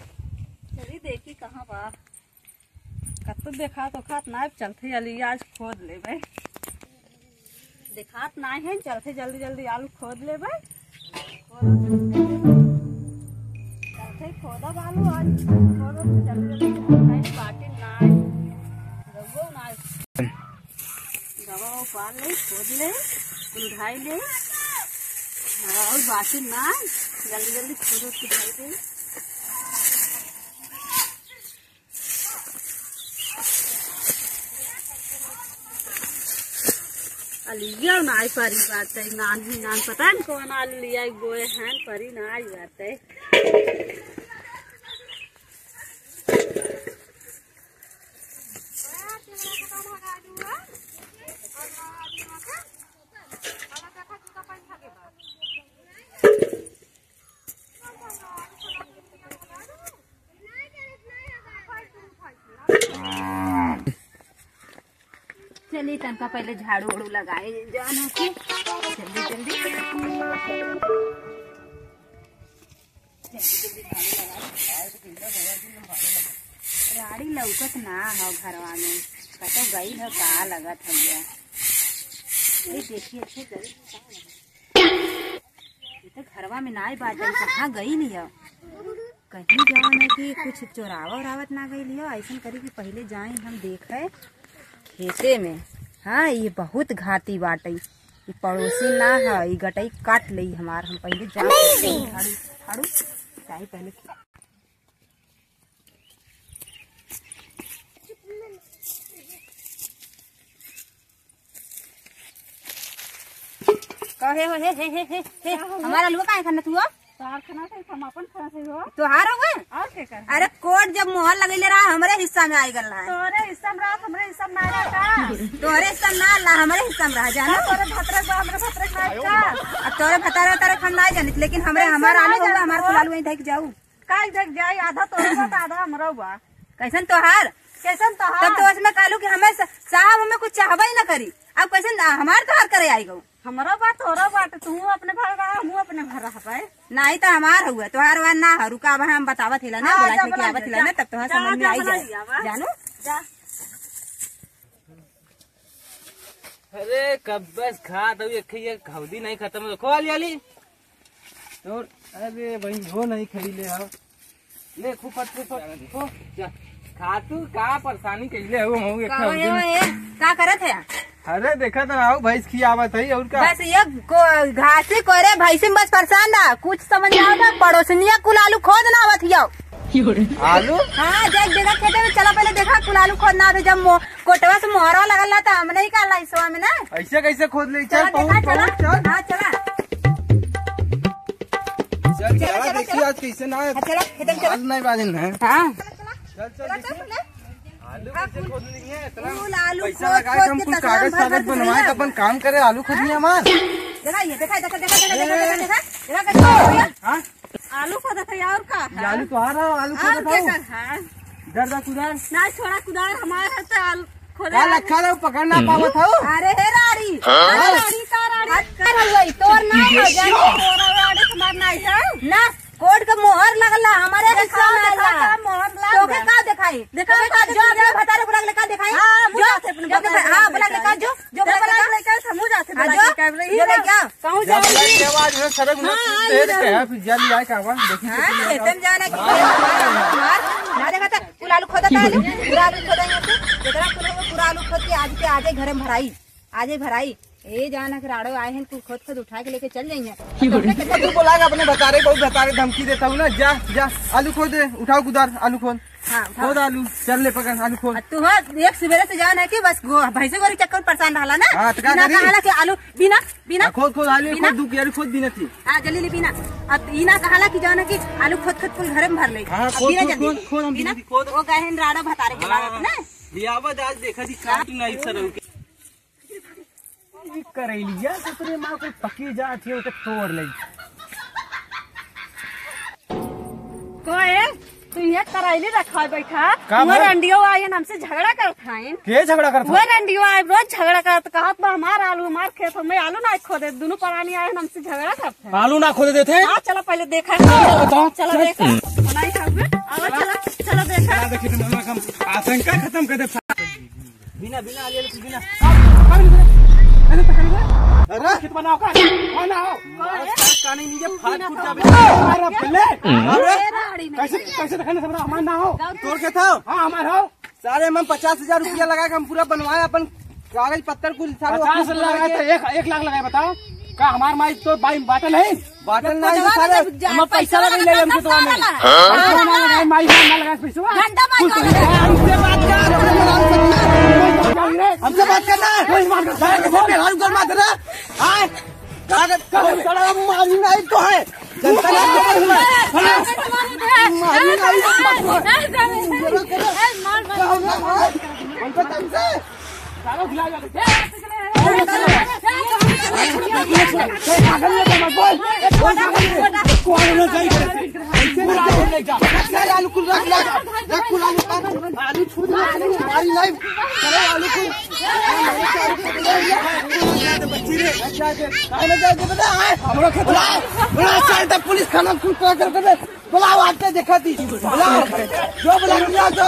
देखी कहाँ बा कत देखा तो खात ना चलते जल्दी आज खोद ले भाई देखात ना है चलते जल्दी जल्दी आलू खोद ले भाई चलते खोदब आलू आज खोदब जल्दी जल्दी बाटी ना रगो ना दवा पाल ले खोद ले उठाई ले और बाटी ना जल्दी जल्दी खोदो उठाई दे लिया ना आई परी बात है नान ही नान पता नहीं कौन आलू लिया गोए हैं परी ना आई बात है चलिए तनका पहले झाड़ू वाड़ू लगाए जाना की जल्दी जल्दी राड़ी लौकत ना हो घरवा में कतो गई है का लगत है ये देखिए अच्छे कर ये तो घरवा में ना बात कहाँ गई नहीं है कहीं जाना कि कुछ चोरावा उरावत ना गई लियो ऐसा करी कि पहले जाए हम देखे खेते में। हाँ ये बहुत घाती बाटे ये पड़ोसी ना है ये गटई काट ली हमार हम पहले झाड़ू चाहे पहले कहे हो हे हमारा लुआ काहे खाना तू खाना से हम अपन खाना से हो तोहार हो गए और के कर अरे कोट जब मोहर लगेले रहा हमरे हिस्सा में आई गल रहा तोरे हिस्सा में रहा हमरे हिस्सा में ना रहा तोरे हिस्सा में ना ला हमरे हिस्सा में रहा जाना तोरे भतरे का हमरे भतरे का अब तोरे भतारे तारे खंडा जानित लेकिन हमरे हमार आलू होगा हमार कुल आलू वहीं देख जाऊ काई देख जाई आधा तोरे का आधा हमरा हुआ कैसन तोहार तब तो उसमें कालू कि हमें साहब हमें कुछ चाहबे ही ना करी अब कैसे हमार तोहार करे आई गऊ हमारा बात तोरा बात तू अपने घर रहा हूँ अपने घर रह पाए नहीं तो हमार हुआ तोहार वार ना है रुका हम बतावत हिला ना बोला के आवत हिला ना तब तोहार समझ में आई जाए जानू जा अरे कब बस खा तो ये खौदी नहीं खत्म तो खो आली और अरे भाई वो नहीं खड़ी ले आओ ले खूब खा तू का परेशानी कैले हो का करत है अरे देखा तो आओ भैंस खियावत है और का बस ये घासे कोरे भैंस में बस परेशान ना कुछ समझ आओ ना पड़ोसनिया कुल आलू खोद ना आवत हियो आलू हाँ देख देखा खेते में चला पहले देखा कुल आलू खोद ना जब कोटवा से मोहरा लगल था हम नहीं कर ला में ना ऐसे कैसे खोद ले चल चला चला देखिए आज कैसे ना चला नहीं बाजिन है चल आलू पैसा लगा के हम कुछ कागज कागज बनवाए अपन काम करे आलू खोदनी हमार आलू खोदा था और का आलू तो आ रहा आलू खोदा था कुदार ना छोड़ा कुदार हमारे हाथ आलू खोदा लखा था पकड़ना पावत हो अरे हे राड़ी तोर ना हो जाए तुम्हार ना कोर्ट का मोहर लगला हमारे हिस्सा में मोहर तोके का दिखाई देखा जो भतारे बुला लेका दिखाई जो हां बुला लेका जो बुला लेका समझ जाते बुला के कर रही है क्या कहूं जा के आवाज में सड़क में तेज कहा फिर जल्दी आए का आवाज देखिए खेतन जाने की ना देखा था पूरा आलू खोदा था पूरा आलू खोदा यहां पे देखा पूरा आलू खोद के आज घर में भराई आज भराई ए जाना के राड़ो आए हैं खुद उठा के लेके चल जाएंगे तू बोला अपने बतारे बहुत बतारे धमकी देता हूँ ना जा आलू खोद दे उठाओ कुदार आलू खोद हाँ खोद आलू चल ले पकड़ आलू खोद तू एक सवेरे से जाना है कि बस भैंसे गोरी चक्कर परेशान रहा ना कहा कि आलू बिना बिना खोद आलू खोद दू आलू खोद बिना थी हाँ जल्दी बिना अब इना कहा कि जाना कि आलू खोद घर में भर ले वो गए हैं राड़ो भतारे के बाद ना आज देखा थी काट नहीं सर करेलिया तो माँ को पकी जाती है तोड़ ले तू ये एक कराइली रखा है बैठा वो रंडियो आये हमसे झगड़ा करत हैं। के झगड़ा करत वो रंडियो आये रोज झगड़ा करत कहत बा हमार आलू हमार खेत में आलू ना खोदे दोनों परानी आये हमसे झगड़ा करते हैं। आलू ना खोदे देते हैं। चलो पहले देखा चलो देखा बनाई चलो देखा देखिए आशंका खत्म कर दे बिना बिना बिना अरे कितना बनाओ का बनाओ कानी नीचे फाट फूट जावे अरे कैसे कैसे दिखाने से हमारा ना हो तोड़ के था। हां हमार हो सारे हम 50,000 रुपया लगा के हम पूरा बनवाए अपन कागज पत्तर कुल सारे 50 लगा के 1 लाख लगाए बताओ का हमार माई तो बाटल है बाटल नहीं सारे हम पैसा लगा ले हमसे तो में लगा माई ना लगा पैसा घंटा हमसे बात कर हमसे बात करना कोई बात कर हाल कर मत रे हां कागज कड़ा मारी नहीं तो है जनता पुलिस खाना बुलाओ आते देखा थी बुलाओ जो बुला जो